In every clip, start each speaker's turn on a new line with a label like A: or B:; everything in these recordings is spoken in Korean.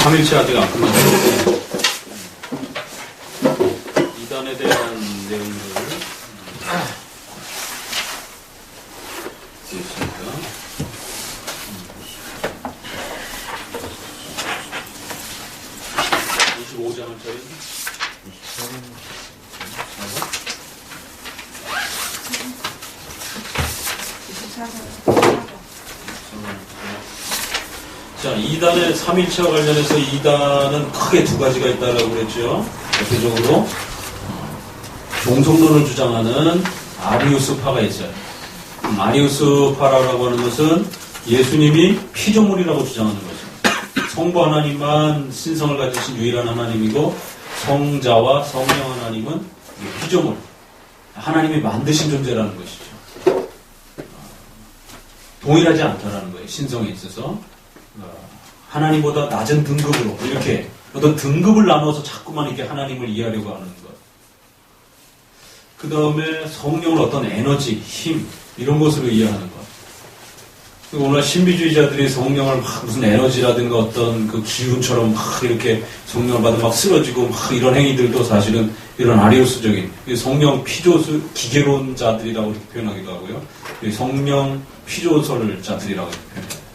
A: 3일째 아직 안 끝났는데 이단에 대한 내용을 보겠습니다. 25장을 자, 2단의 3일체와 관련해서 2단은 크게 두 가지가 있다고 그랬죠. 대표적으로 종속론을 주장하는 아리우스파가 있어요. 아리우스파라고 하는 것은 예수님이 피조물이라고 주장하는 거죠. 성부 하나님만 신성을 가지신 유일한 하나님이고 성자와 성령 하나님은 피조물, 하나님이 만드신 존재라는 것이죠. 동일하지 않다라는 거예요. 신성에 있어서. 하나님보다 낮은 등급으로 이렇게 어떤 등급을 나눠서 자꾸만 이렇게 하나님을 이해하려고 하는 것. 그 다음에 성령을 어떤 에너지, 힘 이런 것으로 이해하는 것. 오늘 신비주의자들이 성령을 막 무슨 에너지라든가 어떤 그 기운처럼 막 이렇게 성령을 받으면 막 쓰러지고 막 이런 행위들도 사실은 이런 아리우스적인 성령 피조수 기계론자들이라고 이렇게 표현하기도 하고요. 성령 피조설자들이라고 이렇게 표현해요.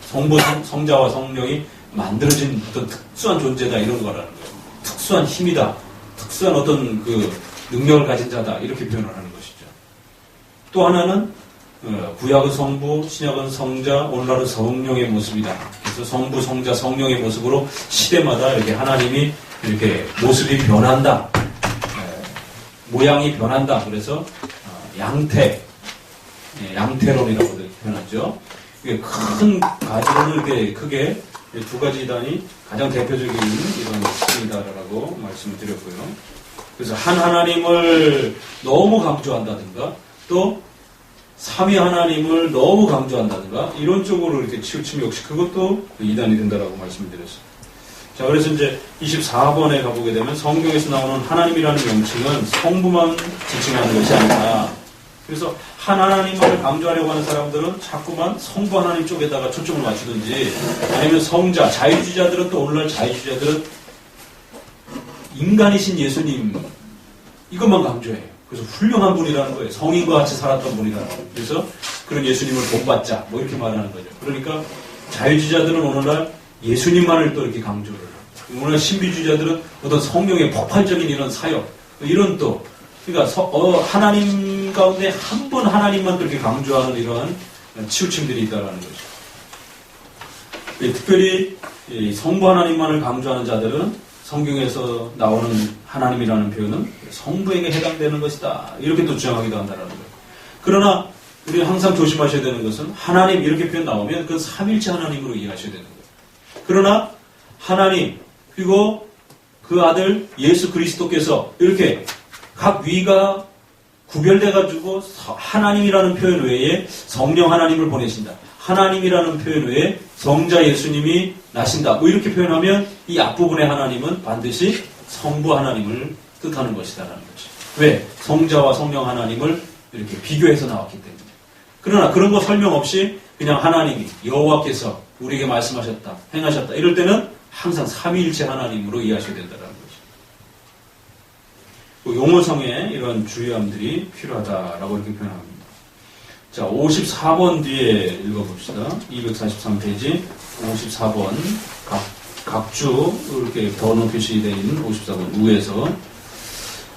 A: 성자와 성령이 만들어진 어떤 특수한 존재다 이런 거라는 거예요. 특수한 힘이다. 특수한 어떤 그 능력을 가진 자다 이렇게 표현을 하는 것이죠. 또 하나는 구약은 성부, 신약은 성자, 오늘날은 성령의 모습이다. 그래서 성부, 성자, 성령의 모습으로 시대마다 이렇게 하나님이 이렇게 모습이 변한다. 모양이 변한다. 그래서 양태론이라고 표현하죠. 큰 가지로는 이렇게 크게 두 가지 단이 가장 대표적인 이런 시입니다라고 말씀을 드렸고요. 그래서 한 하나님을 너무 강조한다든가 또 삼위 하나님을 너무 강조한다든가 이런 쪽으로 이렇게 치우치면 역시 그것도 이단이 된다라고 말씀을 드렸어요. 자, 그래서 이제 24번에 가보게 되면 성경에서 나오는 하나님이라는 명칭은 성부만 지칭하는 것이 아니라 그래서 한 하나님을 강조하려고 하는 사람들은 자꾸만 성부 하나님 쪽에다가 초점을 맞추든지 아니면 성자, 자유주의자들은 또 오늘날 자유주의자들은 인간이신 예수님 이것만 강조해요. 그래서 훌륭한 분이라는 거예요. 성인과 같이 살았던 분이라는 거예요. 그래서 그런 예수님을 본받자 뭐 이렇게 말하는 거죠. 그러니까 자유주의자들은 오늘날 예수님만을 또 이렇게 강조를 해요. 오늘날 신비주의자들은 어떤 성령의 폭발적인 이런 사역 이런 또 그러니까 하나님 가운데 한 분 하나님만 또 이렇게 강조하는 이러한 치우침들이 있다는 거죠. 특별히 성부 하나님만을 강조하는 자들은 성경에서 나오는 하나님이라는 표현은 성부에게 해당되는 것이다. 이렇게 또 주장하기도 한다는 거예요. 그러나 우리 항상 조심하셔야 되는 것은 하나님 이렇게 표현 나오면 그건 삼일체 하나님으로 이해하셔야 되는 거예요. 그러나 하나님 그리고 그 아들 예수 그리스도께서 이렇게 각 위가 구별돼가지고 하나님이라는 표현 외에 성령 하나님을 보내신다. 하나님이라는 표현 외에 성자 예수님이 나신다. 뭐 이렇게 표현하면 이 앞부분의 하나님은 반드시 성부 하나님을 뜻하는 것이다라는 거죠. 왜? 성자와 성령 하나님을 이렇게 비교해서 나왔기 때문에. 그러나 그런 거 설명 없이 그냥 하나님이 여호와께서 우리에게 말씀하셨다, 행하셨다. 이럴 때는 항상 삼위일체 하나님으로 이해하셔야 된다는 거죠. 용어성에 이런 주의함들이 필요하다라고 이렇게 표현합니다. 자, 54번 뒤에 읽어봅시다. 243페이지 54번 각주 이렇게 더너 표시되어 있는 54번 우에서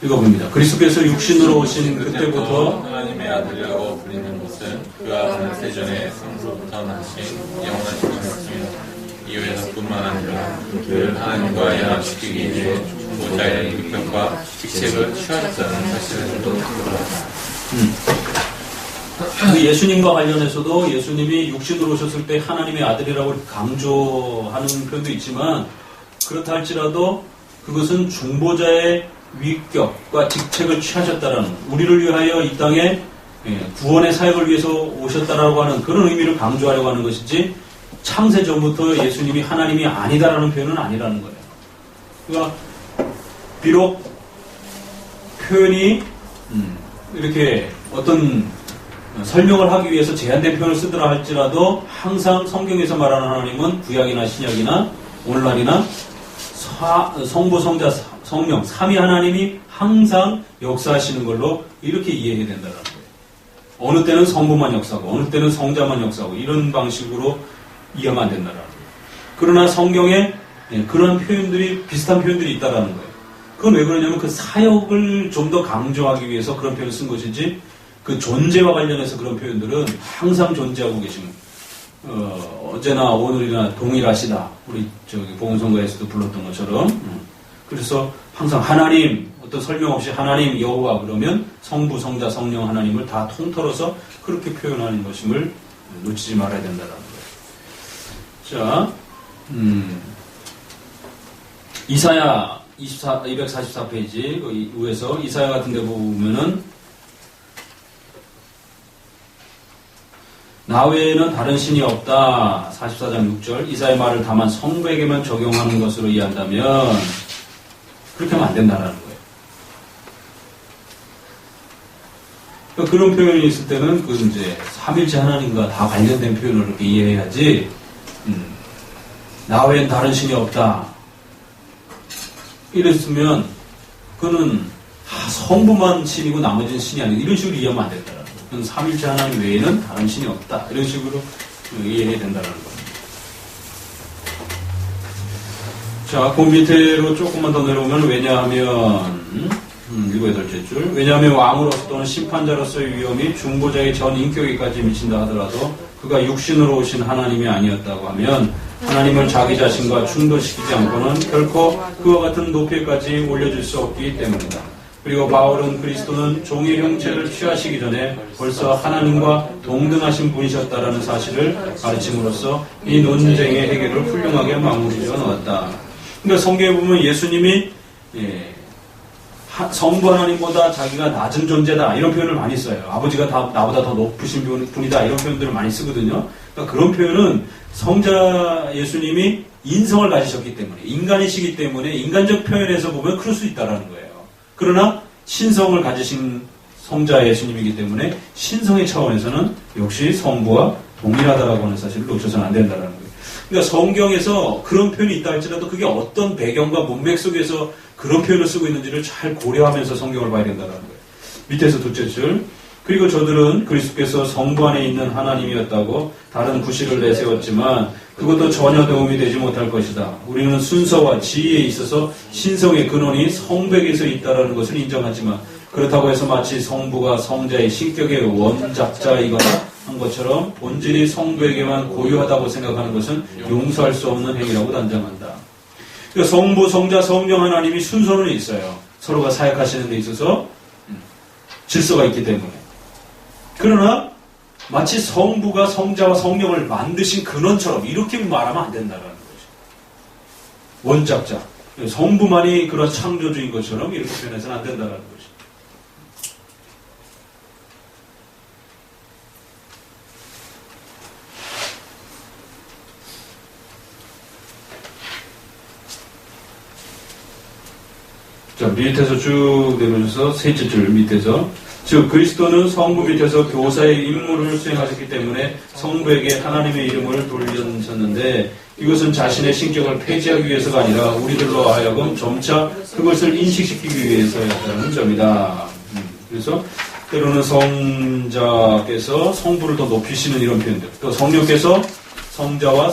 A: 읽어봅니다. 그리스도께서 육신으로 오신 그때부터
B: 하나님의 아들이라고 부르는 것은 그가 권세전에 성부로부터 나신 영원하신 것입니다. 이외에서 뿐만 아니라 그를 하나님과 연합시키기 위해 모자의 육격과 직책을 취하셨다는 사실을 또 드러났다.
A: 그 예수님과 관련해서도 예수님이 육신으로 오셨을 때 하나님의 아들이라고 강조하는 표현도 있지만 그렇다 할지라도 그것은 중보자의 위격과 직책을 취하셨다라는 우리를 위하여 이 땅에 구원의 사역을 위해서 오셨다라고 하는 그런 의미를 강조하려고 하는 것이지 창세 전부터 예수님이 하나님이 아니다라는 표현은 아니라는 거예요. 그러니까 비록 표현이 이렇게 어떤 설명을 하기 위해서 제한된 표현을 쓰더라 할지라도 항상 성경에서 말하는 하나님은 구약이나 신약이나 오늘날이나 성부, 성자, 성령, 삼위 하나님이 항상 역사하시는 걸로 이렇게 이해해야 된다는 거예요. 어느 때는 성부만 역사하고 어느 때는 성자만 역사하고 이런 방식으로 이해하면 안 된다는 거예요. 그러나 성경에 그런 표현들이 비슷한 표현들이 있다라는 거예요. 그건 왜 그러냐면 그 사역을 좀 더 강조하기 위해서 그런 표현을 쓴 것이지 그 존재와 관련해서 그런 표현들은 항상 존재하고 계시는 어제나 오늘이나 동일하시다. 우리 복음성가에서도 불렀던 것처럼. 그래서 항상 하나님 어떤 설명 없이 하나님 여호와 그러면 성부 성자 성령 하나님을 다 통틀어서 그렇게 표현하는 것임을 놓치지 말아야 된다는 거예요. 자, 이사야 244페이지 그 위에서 이사야 같은 데 보면은 나 외에는 다른 신이 없다. 44장 6절 이사야의 말을 다만 성부에게만 적용하는 것으로 이해한다면 그렇게 하면 안 된다는 거예요. 그러니까 그런 표현이 있을 때는 그 이제 삼일체 하나님과 다 관련된 표현을 이렇게 이해해야지 나 외엔 다른 신이 없다. 이랬으면 그는 성부만 신이고 나머지는 신이 아니고 이런 식으로 이해하면 안 된다는 거예요. 그건 삼일체 하나님 외에는 다른 신이 없다. 이런 식으로 이해해야 된다는 거예요. 자, 그 밑으로 조금만 더 내려오면 왜냐하면 8째 줄 왜냐하면 왕으로서 또는 심판자로서의 위엄이 중보자의 전 인격에까지 미친다 하더라도 그가 육신으로 오신 하나님이 아니었다고 하면 하나님을 자기 자신과 충돌시키지 않고는 결코 그와 같은 높이까지 올려줄 수 없기 때문이다. 그리고 바울은 그리스도는 종의 형체를 취하시기 전에 벌써 하나님과 동등하신 분이셨다라는 사실을 가르침으로써 이 논쟁의 해결을 훌륭하게 마무리지어 놓았다. 그러니까 성경에 보면 예수님이 성부 하나님보다 자기가 낮은 존재다 이런 표현을 많이 써요. 아버지가 나보다 더 높으신 분이다 이런 표현들을 많이 쓰거든요. 그러니까 그런 표현은 성자 예수님이 인성을 가지셨기 때문에 인간이시기 때문에 인간적 표현에서 보면 그럴 수 있다라는 거예요. 그러나 신성을 가지신 성자 예수님이기 때문에 신성의 차원에서는 역시 성부와 동일하다라고 하는 사실을 놓쳐서는 안 된다라는 거예요. 그러니까 성경에서 그런 표현이 있다 할지라도 그게 어떤 배경과 문맥 속에서 그런 표현을 쓰고 있는지를 잘 고려하면서 성경을 봐야 된다는 거예요. 밑에서 둘째 줄 그리고 저들은 그리스도께서 성부 안에 있는 하나님이었다고 다른 구실을 내세웠지만 그것도 전혀 도움이 되지 못할 것이다. 우리는 순서와 지혜에 있어서 신성의 근원이 성부에게서 있다는 것을 인정하지만 그렇다고 해서 마치 성부가 성자의 신격의 원작자이거나 한 것처럼 본질이 성부에게만 고유하다고 생각하는 것은 용서할 수 없는 행위라고 단정한다. 그러니까 성부, 성자, 성령 하나님이 순서는 있어요. 서로가 사역하시는 데 있어서 질서가 있기 때문에. 그러나 마치 성부가 성자와 성령을 만드신 근원처럼 이렇게 말하면 안 된다는 거죠. 원작자. 성부만이 그런 창조주인 것처럼 이렇게 표현해서는 안 된다는 거죠. 자, 밑에서 쭉 내려오셔서 셋째 줄 밑에서 즉 그리스도는 성부 밑에서 교사의 임무를 수행하셨기 때문에 성부에게 하나님의 이름을 돌려주셨는데 이것은 자신의 신격을 폐지하기 위해서가 아니라 우리들로 하여금 점차 그것을 인식시키기 위해서였다는 점이다. 그래서 때로는 성자께서 성부를 더 높이시는 이런 표현들 또 성령께서 성자와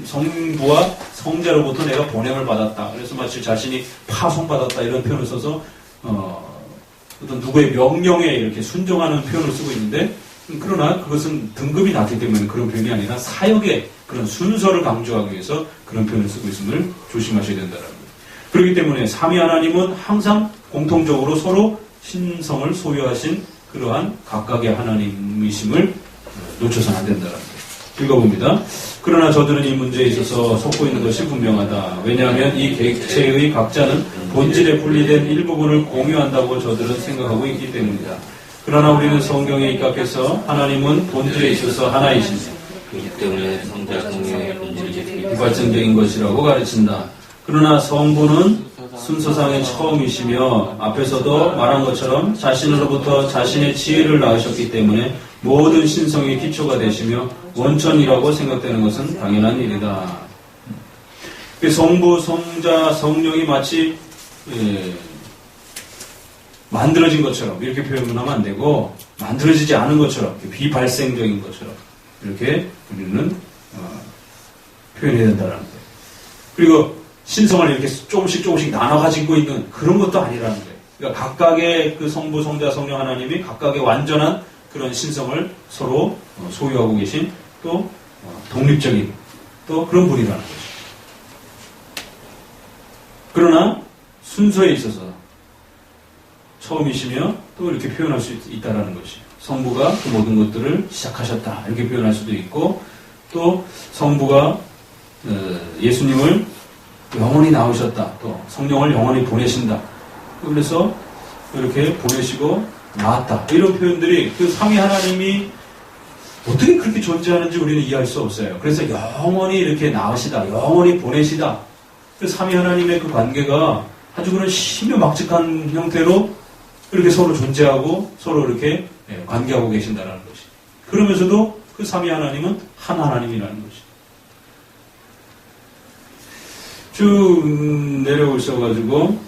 A: 성부와 성자로부터 내가 보냄을 받았다. 그래서 마치 자신이 파송받았다 이런 표현을 써서 어떤 누구의 명령에 이렇게 순종하는 표현을 쓰고 있는데 그러나 그것은 등급이 낮기 때문에 그런 표현이 아니라 사역의 그런 순서를 강조하기 위해서 그런 표현을 쓰고 있음을 조심하셔야 된다는 거예요. 그렇기 때문에 삼위 하나님은 항상 공통적으로 서로 신성을 소유하신 그러한 각각의 하나님이심을 놓쳐서는 안 된다는 거예요. 읽어봅니다. 그러나 저들은 이 문제에 있어서 속고 있는 것이 분명하다. 왜냐하면 이 객체의 각자는 본질에 분리된 일부분을 공유한다고 저들은 생각하고 있기 때문이다. 그러나 우리는 성경에 입각해서 하나님은 본질에 있어서 하나이시니
C: 그렇기 때문에 성자 성령의 본질이
A: 비발전적인 것이라고 가르친다. 그러나 성부는 순서상의 처음이시며 앞에서도 말한 것처럼 자신으로부터 자신의 지혜를 낳으셨기 때문에 모든 신성의 기초가 되시며 원천이라고 생각되는 것은 당연한 일이다. 그 성부, 성자, 성령이 마치 만들어진 것처럼 이렇게 표현하면 안 되고 만들어지지 않은 것처럼 비발생적인 것처럼 이렇게 우리는 표현해야 된다는 거예요. 그리고 신성을 이렇게 조금씩 나눠 가지고 있는 그런 것도 아니라는 거예요. 그러니까 각각의 그 성부, 성자, 성령 하나님이 각각의 완전한 그런 신성을 서로 소유하고 계신 또 독립적인 또 그런 분이라는 거죠. 그러나 순서에 있어서 처음이시며 또 이렇게 표현할 수 있다는 것이에요. 성부가 그 모든 것들을 시작하셨다 이렇게 표현할 수도 있고 또 성부가 예수님을 영원히 낳으셨다 또 성령을 영원히 보내신다 그래서 이렇게 보내시고 낳았다 이런 표현들이 그 삼위 하나님이 어떻게 그렇게 존재하는지 우리는 이해할 수 없어요. 그래서 영원히 이렇게 낳으시다 영원히 보내시다 그 삼위 하나님의 그 관계가 아주 그런 심묘막직한 형태로 이렇게 서로 존재하고 서로 이렇게 관계하고 계신다는 것이. 그러면서도 그 삼위 하나님은 한 하나님이라는 것이. 쭉 내려오셔가지고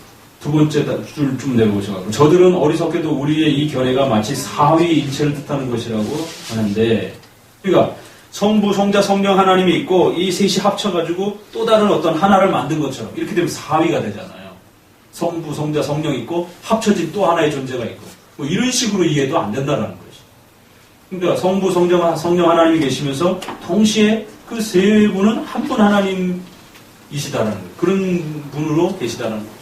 A: 두 번째 줄 좀 내려오셔가지고 저들은 어리석게도 우리의 이 견해가 마치 사위일체를 뜻하는 것이라고 하는데 그러니까 성부, 성자, 성령 하나님이 있고 이 셋이 합쳐가지고 또 다른 어떤 하나를 만든 것처럼 이렇게 되면 사위가 되잖아요. 성부, 성자, 성령 있고 합쳐진 또 하나의 존재가 있고 뭐 이런 식으로 이해도 안 된다는 거죠. 그러니까 성부, 성령 하나님이 계시면서 동시에 그 세 분은 한 분 하나님이시다라는 거예요. 그런 분으로 계시다는 거죠.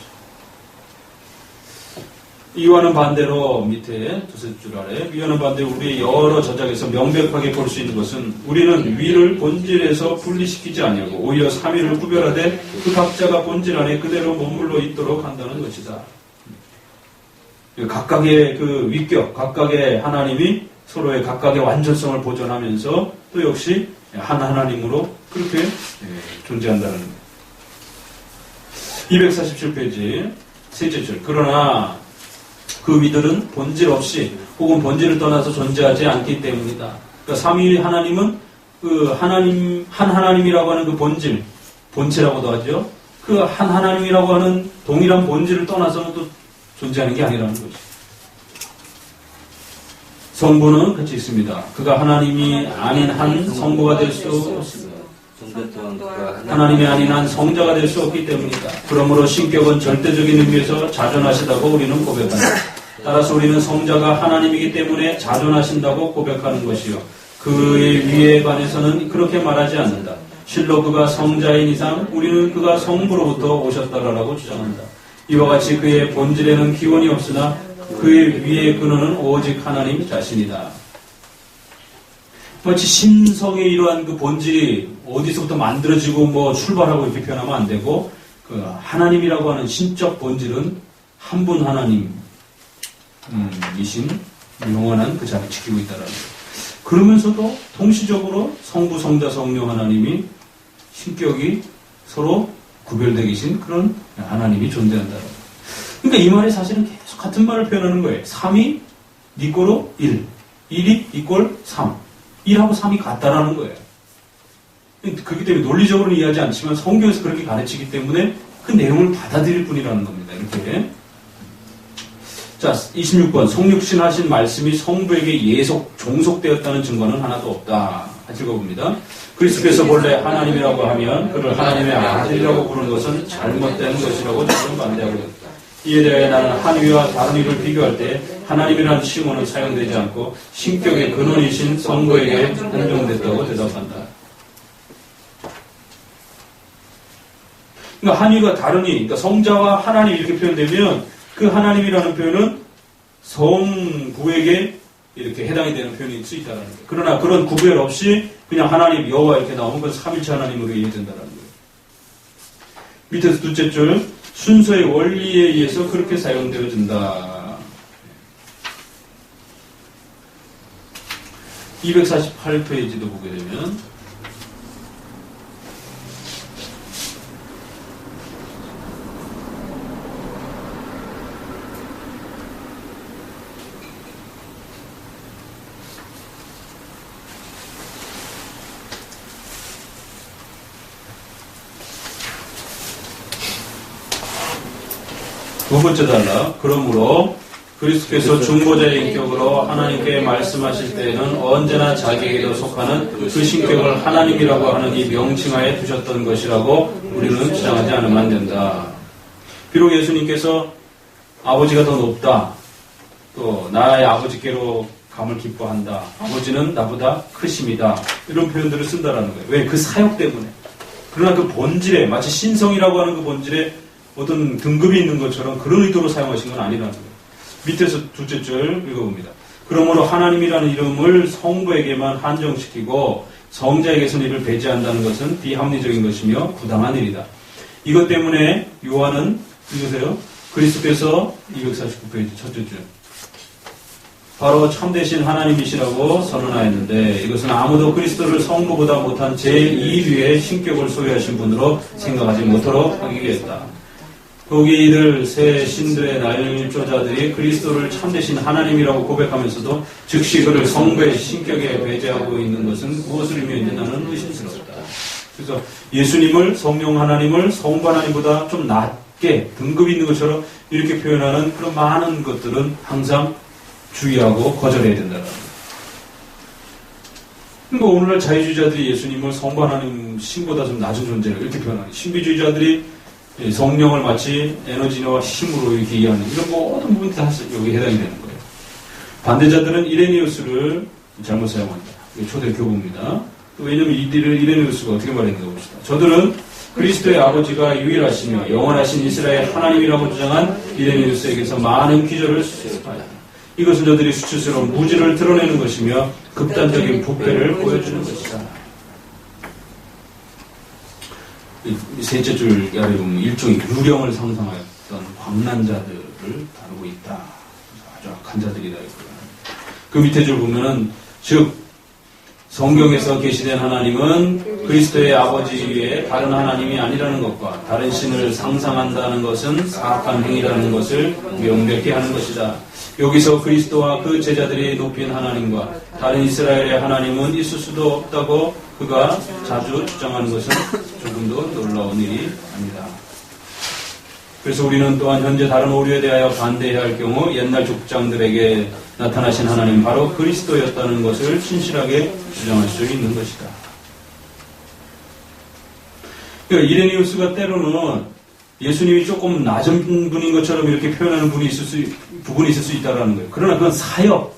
A: 이와는 반대로 밑에 두세 줄 아래 이와는 반대로 우리의 여러 저작에서 명백하게 볼 수 있는 것은 우리는 위를 본질에서 분리시키지 아니하고 오히려 삼위를 구별하되 그 각자가 본질 안에 그대로 머물러 있도록 한다는 것이다. 각각의 그 위격, 각각의 하나님이 서로의 각각의 완전성을 보존하면서 또 역시 한 하나님으로 그렇게 존재한다는 거예요. 247페이지 셋째 줄 그러나 그 위들은 본질 없이 혹은 본질을 떠나서 존재하지 않기 때문이다. 그러니까 삼위 하나님은 그 하나님 한 하나님이라고 하는 그 본질, 본체라고도 하죠. 그 한 하나님이라고 하는 동일한 본질을 떠나서는 또 존재하는 게 아니라는 거죠. 성부는 같이 있습니다. 그가 하나님이 아닌 한 성부가 될 수 없습니다. 하나님이 아닌 한 성자가 될 수 없기 때문이다. 그러므로 신격은 절대적인 의미에서 자존하시다고 우리는 고백한다. 따라서 우리는 성자가 하나님이기 때문에 자존하신다고 고백하는 것이요. 그의 위에 관해서는 그렇게 말하지 않는다. 실로 그가 성자인 이상 우리는 그가 성부로부터 오셨다라고 주장한다. 이와 같이 그의 본질에는 기원이 없으나 그의 위의 근원은 오직 하나님 자신이다. 마치 신성의 이러한 그 본질이 어디서부터 만들어지고 뭐 출발하고 이렇게 표현하면 안 되고 그 하나님이라고 하는 신적 본질은 한 분 하나님이신 영원한 그 자를 지키고 있다라는 거예요. 그러면서도 동시적으로 성부, 성자, 성령 하나님이 신격이 서로 구별되어 계신 그런 하나님이 존재한다는 거예요. 그러니까 이 말이 사실은 계속 같은 말을 표현하는 거예요. 3이 니꼬로 1, 1이 이꼴 3. 1하고 3이 같다라는 거예요. 그렇기 때문에 논리적으로는 이해하지 않지만 성경에서 그렇게 가르치기 때문에 그 내용을 받아들일 뿐이라는 겁니다. 이렇게. 자, 26번. 성육신 하신 말씀이 성부에게 종속되었다는 증거는 하나도 없다. 읽어봅니다. 그리스도께서 본래 하나님이라고 하면 그를 하나님의 아들이라고 부르는 것은 잘못된 것이라고 저는 반대하고 있다. 이에 대해 나는 한 위와 다른 위를 비교할 때 하나님이라는 칭호는 사용되지 않고 신격의 근원이신 성부에게 한정됐다고 대답한다. 그러니까 한 위가 다른 위, 그러니까 성자와 하나님 이렇게 표현되면 그 하나님이라는 표현은 성부에게 이렇게 해당이 되는 표현일 수 있다는 거예요. 그러나 그런 구별 없이 그냥 하나님, 여호와 이렇게 나오면 그건 삼일체 하나님으로 이해된다는 거예요. 밑에서 둘째 줄 순서의 원리에 의해서 그렇게 사용되어진다. 248페이지도 보게 되면 두 번째 단락. 그러므로 그리스도께서 중보자의 인격으로 하나님께 말씀하실 때에는 언제나 자기에게도 속하는 그 신격을 하나님이라고 하는 이 명칭하에 두셨던 것이라고 우리는 주장하지 않으면 안 된다. 비록 예수님께서 아버지가 더 높다. 또 나의 아버지께로 감을 기뻐한다. 아버지는 나보다 크심이다. 이런 표현들을 쓴다라는 거예요. 왜? 그 사역 때문에. 그러나 그 본질에 마치 신성이라고 하는 그 본질에 어떤 등급이 있는 것처럼 그런 의도로 사용하신 건 아니라는 거예요. 밑에서 둘째 줄 읽어봅니다. 그러므로 하나님이라는 이름을 성부에게만 한정시키고 성자에게서는 이를 배제한다는 것은 비합리적인 것이며 부당한 일이다. 이것 때문에 요한은 읽으세요. 그리스도께서 249페이지 첫째 줄 바로 참되신 하나님이시라고 선언하였는데 이것은 아무도 그리스도를 성부보다 못한 제2위의 신격을 소유하신 분으로 생각하지 못하도록 하기 위했다. 거기 이들 새 신들의 날조자들이 그리스도를 참되신 하나님이라고 고백하면서도 즉시 그를 성부의 신격에 배제하고 있는 것은 무엇을 의미했는지 나는 의심스럽다. 그래서 예수님을 성령 하나님을 성부 하나님보다 좀 낮게 등급이 있는 것처럼 이렇게 표현하는 그런 많은 것들은 항상 주의하고 거절해야 된다는 거예요. 그러니까 오늘날 자유주의자들이 예수님을 성부 하나님 신보다 좀 낮은 존재를 이렇게 표현하는 신비주의자들이 성령을 마치 에너지와 힘으로 이렇게 이해하는 이런 모든 부분이 다 여기 해당이 되는 거예요. 반대자들은 이레니우스를 잘못 사용한다. 이게 초대 교부입니다. 왜냐하면 이레니우스가 어떻게 말했는가 봅시다. 저들은 그리스도의 아버지가 유일하시며 영원하신 이스라엘 하나님이라고 주장한 이레니우스에게서 많은 기저를 수집하였다. 이것은 저들이 수치스러운 무지를 드러내는 것이며 극단적인 부패를 보여주는 것이다. 셋째 줄 아래 보면 일종의 유령을 상상하였던 광란자들을 다루고 있다. 아주 악한 자들이다. 그 밑에 줄 보면은 즉 성경에서 계시된 하나님은 그리스도의 아버지 위에 다른 하나님이 아니라는 것과 다른 신을 상상한다는 것은 사악한 행위라는 것을 명백히 하는 것이다. 여기서 그리스도와 그 제자들이 높인 하나님과 다른 이스라엘의 하나님은 있을 수도 없다고 그가 자주 주장하는 것은 조금도 놀라운 일이 아니다. 그래서 우리는 또한 현재 다른 오류에 대하여 반대해야 할 경우 옛날 족장들에게 나타나신 하나님 바로 그리스도였다는 것을 신실하게 주장할 수 있는 것이다. 그러니까 이레니우스가 때로는 예수님이 조금 낮은 분인 것처럼 이렇게 표현하는 부분이 있을 수 있다는 거예요. 그러나 그건 사역,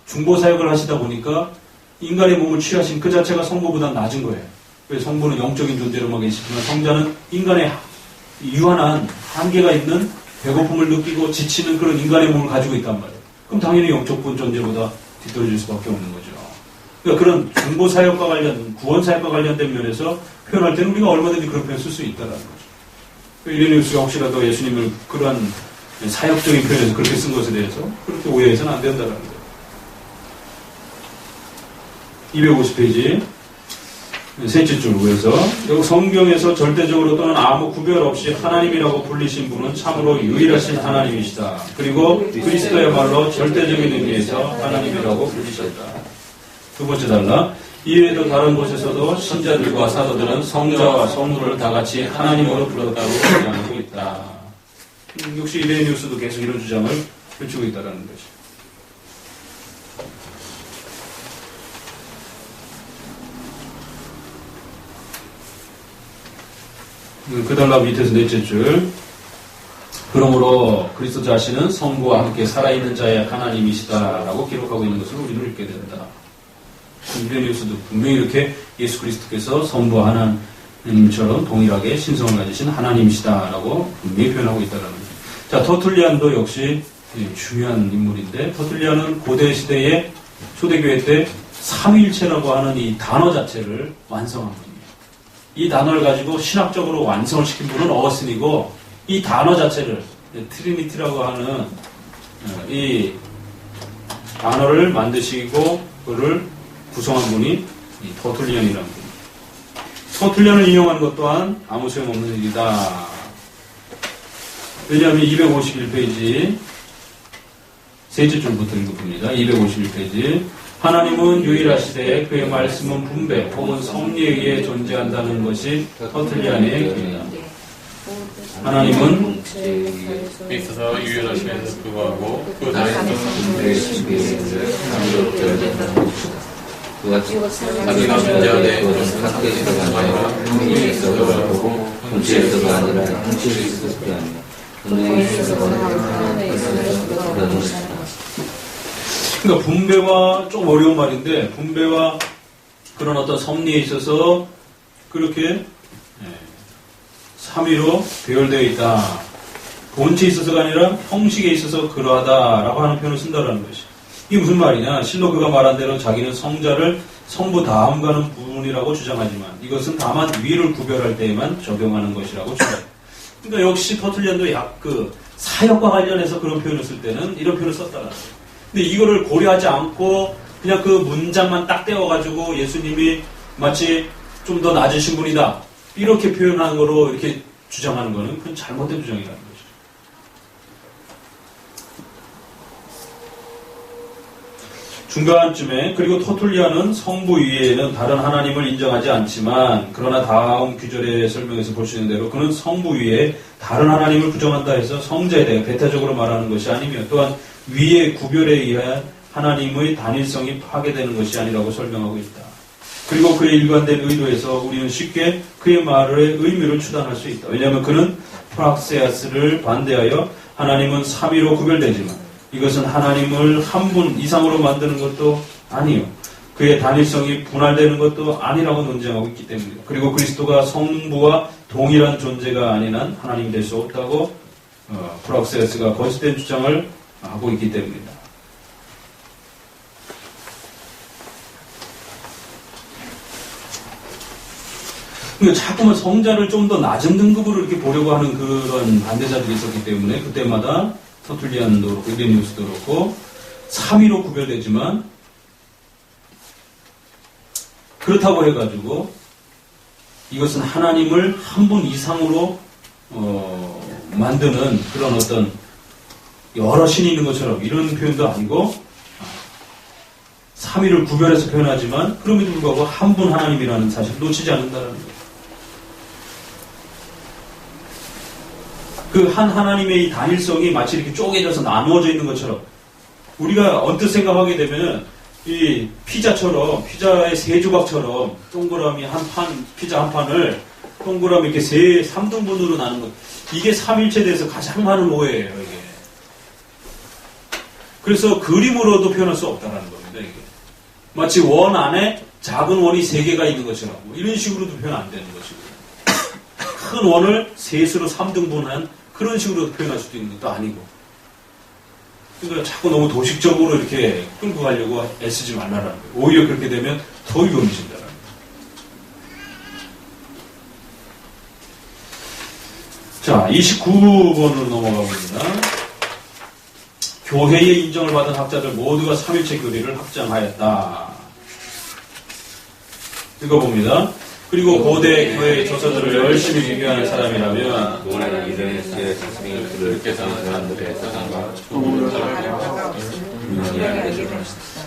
A: 중보 사역을 하시다 보니까 인간의 몸을 취하신 그 자체가 성부보다 낮은 거예요. 왜 성부는 영적인 존재로만 계시지만 성자는 인간의 유한한 한계가 있는 배고픔을 느끼고 지치는 그런 인간의 몸을 가지고 있단 말이에요. 그럼 당연히 영적 존재보다 뒤떨어질 수밖에 없는 거죠. 그러니까 그런 중보 사역과 관련, 구원 사역과 관련된 면에서 표현할 때는 우리가 얼마든지 그런 표현 쓸 수 있다는 거죠. 이레니우스가 혹시라도 예수님을 그러한 사역적인 표현에서 그렇게 쓴 것에 대해서 그렇게 오해해서는 안 된다는 거예요. 250페이지 셋째 줄 위에서 여기 성경에서 절대적으로 또는 아무 구별 없이 하나님이라고 불리신 분은 참으로 유일하신 하나님이시다. 그리고 그리스도야말로 절대적인 의미에서 하나님이라고 불리셨다. 두 번째 단락 이외에도 다른 곳에서도 신자들과 사도들은 성자와 성부를 다 같이 하나님으로 불렀다고 주장하고 있다. 역시 이레니우스도 계속 이런 주장을 펼치고 있다는 것이죠. 그 단락 밑에서 넷째 줄 그러므로 그리스도 자신은 성부와 함께 살아있는 자의 하나님이시다라고 기록하고 있는 것을 우리는 읽게 된다. 이레니우스도 분명히 이렇게 예수 그리스도께서 성부 하나님처럼 동일하게 신성을 가지신 하나님이시다라고 분명히 표현하고 있다는 거죠. 자, 터툴리안도 역시 중요한 인물인데 터툴리안은 고대 시대의 초대교회 때 삼위일체라고 하는 이 단어 자체를 완성한 분입니다. 이 단어를 가지고 신학적으로 완성을 시킨 분은 어거스틴이고 이 단어 자체를 트리니티라고 하는 이 단어를 만드시고 그를 구성한 분이 이 터툴리안이라는 분입니다. 터툴리안을 인용하는 것 또한 아무 소용없는 일이다. 왜냐하면 251페이지 셋째 줄부터 읽어봅니다. 251페이지 하나님은 유일하시되 그의 말씀은 분배 혹은 섭리에 의해 존재한다는 것이 터툴리안의 길이다. 하나님은
B: 있어서 유일하심에도 불구하고 그 다른
C: 분배의 지배를 하나님으로 되어졌다는 것이다.
B: 자기가 존재하되
C: 그것은 사실에서가 아니라 형식에서가 보고 본체에서가 아니라 형식에 있어서가 아니라 본능에 있어서가 아니라 그런 것이다.
A: 그러니까 분배와 좀 어려운 말인데 분배와 그런 어떤 섭리에 있어서 그렇게 삼위로 배열되어 있다. 본체에 있어서가 아니라 형식에 있어서 그러하다라고 하는 표현을 쓴다라는 것이. 이게 무슨 말이냐? 실로 그가 말한 대로 자기는 성자를 성부 다음 가는 분이라고 주장하지만 이것은 다만 위를 구별할 때에만 적용하는 것이라고 주장해요. 그러니까 역시 터툴리안도 약 사역과 관련해서 그런 표현을 쓸 때는 이런 표현을 썼다는 거예요. 근데 이거를 고려하지 않고 그냥 그 문장만 딱 떼어가지고 예수님이 마치 좀 더 낮으신 분이다. 이렇게 표현하는 거로 이렇게 주장하는 거는 그건 잘못된 주장이라는 거죠. 중간쯤에 그리고 토툴리아는 성부 위에는 다른 하나님을 인정하지 않지만 그러나 다음 규절의 설명에서 볼 수 있는 대로 그는 성부 위에 다른 하나님을 부정한다 해서 성자에 대해 배타적으로 말하는 것이 아니며 또한 위의 구별에 의한 하나님의 단일성이 파괴되는 것이 아니라고 설명하고 있다. 그리고 그의 일관된 의도에서 우리는 쉽게 그의 말의 의미를 추단할 수 있다. 왜냐하면 그는 프락세아스를 반대하여 하나님은 삼위로 구별되지만 이것은 하나님을 한 분 이상으로 만드는 것도 아니요. 그의 단일성이 분할되는 것도 아니라고 논쟁하고 있기 때문이다. 그리고 그리스도가 성부와 동일한 존재가 아닌 한 하나님이 될 수 없다고 프락세아스가 거짓된 주장을 하고 있기 때문이다. 그러니까 자꾸만 성자를 좀 더 낮은 등급으로 이렇게 보려고 하는 그런 반대자들이 있었기 때문에 그때마다 터툴리안도 그렇고 이레니우스도 그렇고 3위로 구별되지만 그렇다고 해가지고 이것은 하나님을 한 분 이상으로 만드는 그런 어떤 여러 신이 있는 것처럼 이런 표현도 아니고 3위를 구별해서 표현하지만 그럼에도 불구하고 한 분 하나님이라는 사실을 놓치지 않는다는 거예요. 그 한 하나님의 이 단일성이 마치 이렇게 쪼개져서 나누어져 있는 것처럼 우리가 언뜻 생각하게 되면 이 피자처럼 피자의 세 조각처럼 동그라미 한 판, 피자 한 판을 동그라미 이렇게 3등분으로 나눈 것. 이게 삼일체에 대해서 가장 많은 오해예요, 이게. 그래서 그림으로도 표현할 수 없다는 겁니다, 이게. 마치 원 안에 작은 원이 3개가 있는 것처럼 이런 식으로도 표현 안 되는 것이고 큰 원을 셋으로 3등분한 그런 식으로 표현할 수도 있는 것도 아니고 그러니까 자꾸 너무 도식적으로 이렇게 끌고 가려고 애쓰지 말라는 거예요. 오히려 그렇게 되면 더 위험해진다는 거예요. 자, 29번으로 넘어가봅니다. 교회의 인정을 받은 학자들 모두가 삼일체 교리를 확장하였다. 읽어봅니다. 그리고 고대 교회의 저서들을 열심히 비교하는 사람이라면
C: 오늘 이레네스의 스승이 그를
B: 그렇게서는 사람들의 사상과 조문을 따르며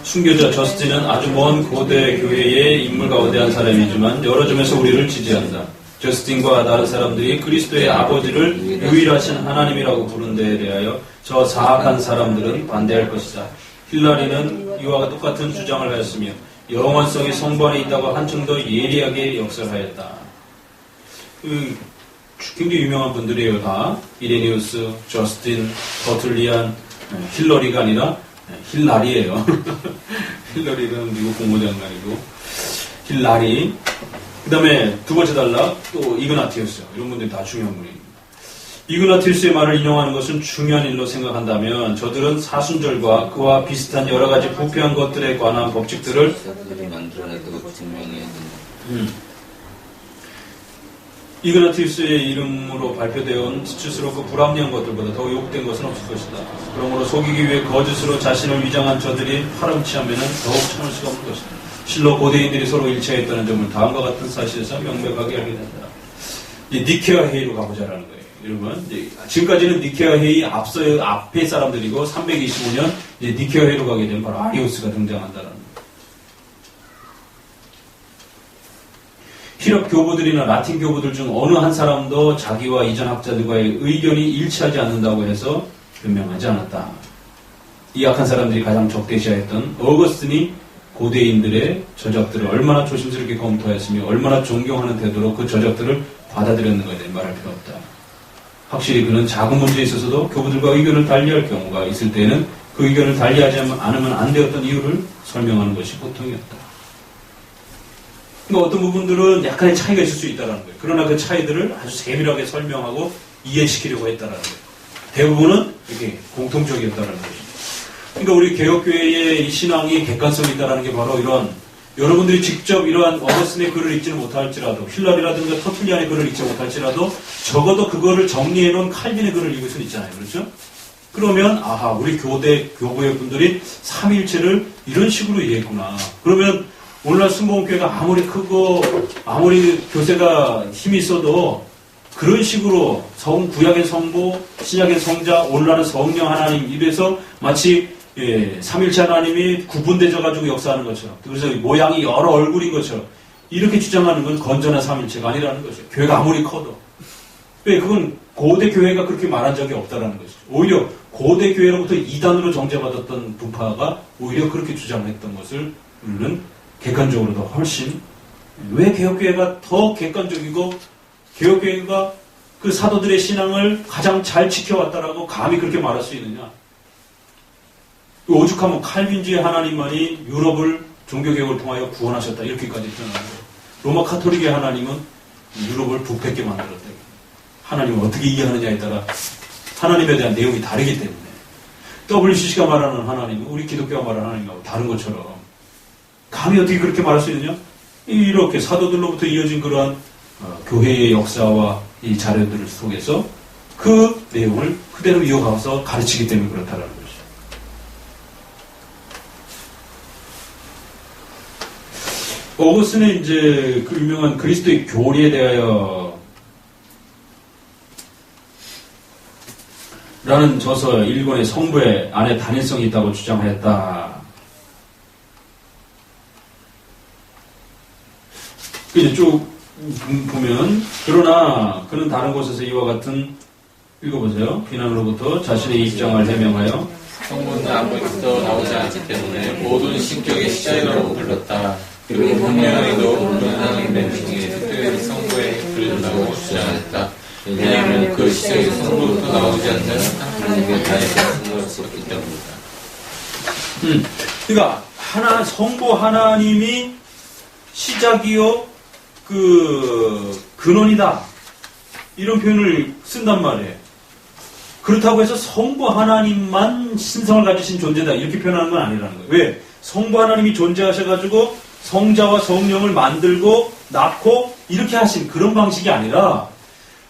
A: 순교자 저스틴은 아주 먼 고대 교회의 인물 가운데 한 사람이지만 여러 점에서 우리를 지지한다. 저스틴과 다른 사람들이 그리스도의 아버지를 유일하신 하나님이라고 부른 데에 대하여 저 사악한 사람들은 반대할 것이다. 힐라리는 이와 똑같은 주장을 하였으며 영원성이 성부 안에 있다고 한층 더 예리하게 역설하였다. 굉장히 유명한 분들이에요. 다 이레니우스, 저스틴, 터툴리안, 힐러리가 아니라 힐라리예요. 힐러리는 미국 국무장관이고 힐라리. 그 다음에 두 번째 단락 또 이그나티우스. 이런 분들이 다 중요한 분입니다. 이그나티우스의 말을 인용하는 것은 중요한 일로 생각한다면 저들은 사순절과 그와 비슷한 여러 가지 부패한 것들에 관한 법칙들을
C: 만들어냈다고 증명해야 된다.
A: 이그나티우스의 이름으로 발표되어 온 수치스럽고 불합리한 것들보다 더 욕된 것은 없을 것이다. 그러므로 속이기 위해 거짓으로 자신을 위장한 저들이 파렴치하면 더욱 참을 수가 없는 것이다. 실로 고대인들이 서로 일치했다는 점을 다음과 같은 사실에서 명백하게 알게 된다. 니케아 회의로 가보자라는 거예요. 여러분, 지금까지는 니케아 회의 앞에 사람들이고 325년 니케아 회의로 가게 되면 바로 아리우스가 등장한다는 거예요. 히럽 교부들이나 라틴 교부들 중 어느 한 사람도 자기와 이전 학자들과의 의견이 일치하지 않는다고 해서 변명하지 않았다. 이 약한 사람들이 가장 적대시하였던 어거스틴이 고대인들의 저작들을 얼마나 조심스럽게 검토하였으며 얼마나 존경하는 태도로 그 저작들을 받아들였는가에 대해 말할 필요 없다. 확실히 그는 작은 문제에 있어서도 교부들과 의견을 달리할 경우가 있을 때는 그 의견을 달리하지 않으면 안 되었던 이유를 설명하는 것이 보통이었다. 그러니까 어떤 부분들은 약간의 차이가 있을 수 있다는 거예요. 그러나 그 차이들을 아주 세밀하게 설명하고 이해시키려고 했다는 거예요. 대부분은 이게 공통적이었다는 거죠. 그러니까 우리 개혁교회의 이 신앙이 객관성이 있다는 게 바로 이런, 여러분들이 직접 이러한 어거스틴의 글을 읽지는 못할지라도, 힐러리라든가 터툴리안의 글을 읽지 못할지라도 적어도 그거를 정리해놓은 칼빈의 글을 읽을 수는 있잖아요. 그렇죠? 그러면 아하, 우리 교구의 분들이 삼위일체를 이런 식으로 이해했구나. 그러면 오늘날 순복음교회가 아무리 크고 아무리 교세가 힘이 있어도 그런 식으로 구약의 성부, 신약의 성자, 오늘날은 성령 하나님, 이래서 마치 삼일체 하나님이 구분되어가지고 역사하는 것처럼, 그래서 모양이 여러 얼굴인 것처럼 이렇게 주장하는 건 건전한 삼일체가 아니라는 거죠. 교회가 아무리 커도. 왜? 그건 고대 교회가 그렇게 말한 적이 없다라는 것이죠. 오히려 고대 교회로부터 이단으로 정죄받았던 분파가 오히려 그렇게 주장했던 것을 우리는 객관적으로 더 훨씬, 왜 개혁교회가 더 객관적이고 개혁교회가 그 사도들의 신앙을 가장 잘 지켜왔다라고 감히 그렇게 말할 수 있느냐? 오죽하면 칼빈주의 하나님만이 유럽을 종교개혁을 통하여 구원하셨다, 이렇게까지 표현하는 거예요. 로마 카톨릭의 하나님은 유럽을 부패게 만들었다. 하나님을 어떻게 이해하느냐에 따라 하나님에 대한 내용이 다르기 때문에 WCC가 말하는 하나님은 우리 기독교가 말하는 하나님하고 다른 것처럼 감히 어떻게 그렇게 말할 수 있느냐? 이렇게 사도들로부터 이어진 그러한 교회의 역사와 이 자료들 속에서 그 내용을 그대로 이어가서 가르치기 때문에 그렇다라는 거죠. 어거스틴은 이제 그 유명한 그리스도의 교리에 대하여 라는 저서 일본의 성부의 안에 단일성이 있다고 주장하였다. 이제 쭉 보면, 그러나 그는 다른 곳에서 이와 같은, 읽어보세요. 비난으로부터 자신의 입장을 해명하여
B: 성부는 아무것도 나오지 않기 때문에 모든 신격의 시작이라고 불렀다. 그리고 분명히도 그런 하나님의 중에 특별히 성부에 불른다고 주장했다. 왜냐하면 그 시작이 성부로부터 나오지 않는 하나님의 단일한 성부였기 때문이다.
A: 그러니까 성부 하나님이 시작이요 그 근원이다, 이런 표현을 쓴단 말이에요. 그렇다고 해서 성부 하나님만 신성을 가지신 존재다, 이렇게 표현하는 건 아니라는 거예요. 왜? 성부 하나님이 존재하셔가지고 성자와 성령을 만들고 낳고 이렇게 하신 그런 방식이 아니라,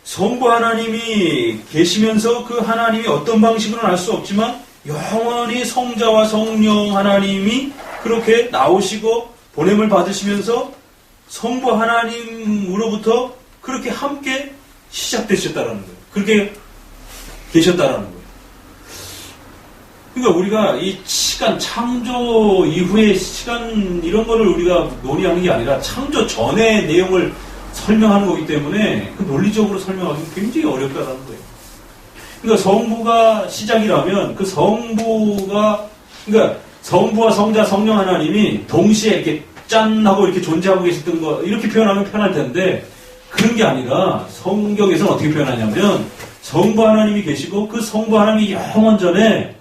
A: 성부 하나님이 계시면서 그 하나님이 어떤 방식으로는 알 수 없지만 영원히 성자와 성령 하나님이 그렇게 나오시고 보냄을 받으시면서 성부 하나님으로부터 그렇게 함께 시작되셨다라는 거예요. 그렇게 계셨다라는 거예요. 그러니까 우리가 이 시간, 창조 이후의 시간, 이런 거를 우리가 논의하는 게 아니라 창조 전의 내용을 설명하는 거기 때문에 그 논리적으로 설명하기는 굉장히 어렵다라는 거예요. 그러니까 성부가 시작이라면 그 성부가, 그러니까 성부와 성자, 성령 하나님이 동시에 이렇게 짠 하고 이렇게 존재하고 계셨던 거, 이렇게 표현하면 편할 텐데 그런 게 아니라 성경에서는 어떻게 표현하냐면 성부 하나님이 계시고 그 성부 하나님이 영원전에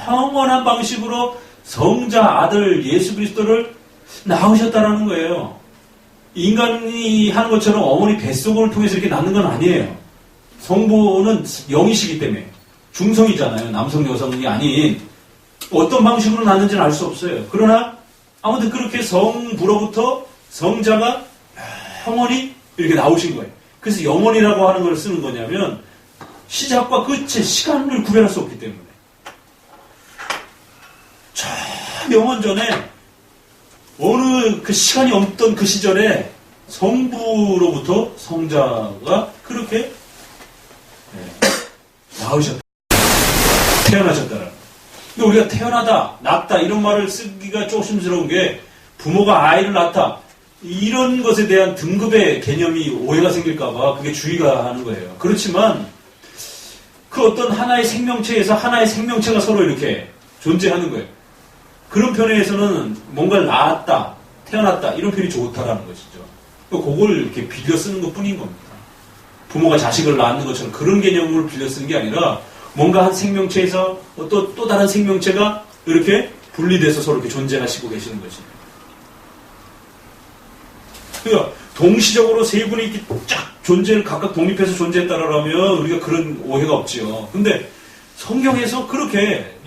A: 영원한 방식으로 성자 아들 예수 그리스도를 낳으셨다라는 거예요. 인간이 하는 것처럼 어머니 뱃속을 통해서 이렇게 낳는 건 아니에요. 성부는 영이시기 때문에 중성이잖아요. 남성 여성이 아닌 어떤 방식으로 낳는지는 알 수 없어요. 그러나 아무튼 그렇게 성부로부터 성자가 영원히 이렇게 나오신 거예요. 그래서 영원이라고 하는 걸 쓰는 거냐면 시작과 끝의 시간을 구별할 수 없기 때문에 저 영원 전에 어느 그 시간이 없던 그 시절에 성부로부터 성자가 그렇게 나으셨다. 태어나셨다. 근데 우리가 태어나다, 낳다 이런 말을 쓰기가 조심스러운 게 부모가 아이를 낳다. 이런 것에 대한 등급의 개념이 오해가 생길까봐 그게 주의가 하는 거예요. 그렇지만 그 어떤 하나의 생명체에서 하나의 생명체가 서로 이렇게 존재하는 거예요. 그런 편에서는 뭔가를 낳았다, 태어났다 이런 표현이 좋다라는 것이죠. 그걸 이렇게 빌려 쓰는 것 뿐인 겁니다. 부모가 자식을 낳는 것처럼 그런 개념을 빌려 쓰는 게 아니라 뭔가 한 생명체에서 또 다른 생명체가 이렇게 분리돼서 서로 이렇게 존재하시고 계시는 것입니다. 그러니까 동시적으로 세 분이 이렇게 쫙 존재를 각각 독립해서 존재했다라면 우리가 그런 오해가 없지요. 근데 성경에서 그렇게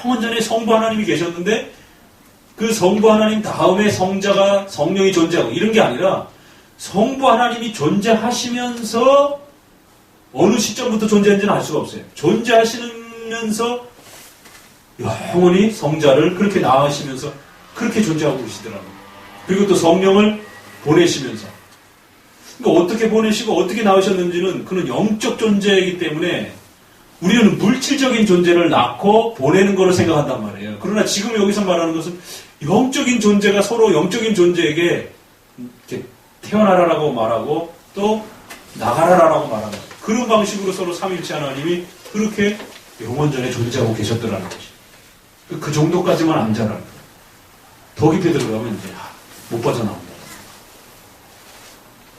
A: 영원전에 성부 하나님이 계셨는데 그 성부 하나님 다음에 성자가 성령이 존재하고 이런 게 아니라 성부 하나님이 존재하시면서 어느 시점부터 존재했는지는 알 수가 없어요. 존재하시면서 영원히 성자를 그렇게 낳으시면서 그렇게 존재하고 계시더라고요. 그리고 또 성령을 보내시면서 그러니까 어떻게 보내시고 어떻게 낳으셨는지는 그는 영적 존재이기 때문에 우리는 물질적인 존재를 낳고 보내는 거로 생각한단 말이에요. 그러나 지금 여기서 말하는 것은 영적인 존재가 서로 영적인 존재에게 이렇게 태어나라라고 말하고 또 나가라라고 말하는 그런 방식으로 서로 삼위일체 하나님이 그렇게 영원전에 존재하고 계셨더라는 것이. 그 정도까지만 안 자라는 거예요. 더 깊이 들어가면 이제 못 빠져나옵니다.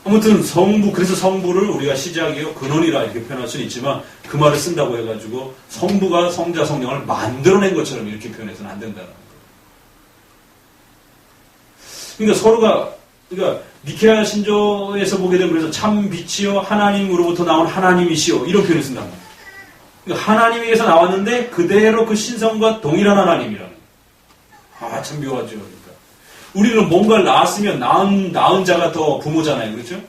A: 아무튼 성부, 그래서 성부를 우리가 시작이요 근원이라 이렇게 표현할 수는 있지만 그 말을 쓴다고 해가지고 성부가 성자 성령을 만들어낸 것처럼 이렇게 표현해서는 안 된다는 거예요. 그러니까 서로가 그러니까 니케아 신조에서 보게 되면 그래서 참 빛이요 하나님으로부터 나온 하나님이시요 이런 표현을 쓴단 말이에요. 그러니까 하나님에게서 나왔는데 그대로 그 신성과 동일한 하나님이라는 거예요. 참 묘하죠. 그러니까 우리는 뭔가를 낳았으면 낳은 자가 더 부모잖아요. 그렇죠?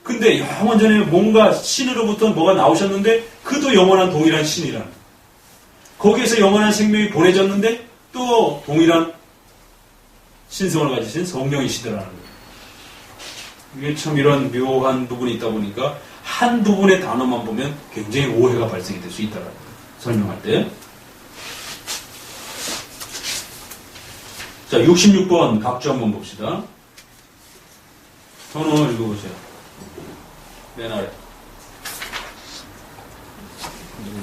A: 근데 영원전에 뭔가 신으로부터 뭐가 나오셨는데 그도 영원한 동일한 신이라는 거예요. 거기에서 영원한 생명이 보내졌는데 또 동일한 신성을 가지신 성령이시더라는 거예요. 이게 참 이런 묘한 부분이 있다 보니까 한 부분의 단어만 보면 굉장히 오해가 발생이 될 수 있다라는 거예요. 설명할 때. 자, 66번 각주 한번 봅시다. 전원 읽어보세요. 맨 아래.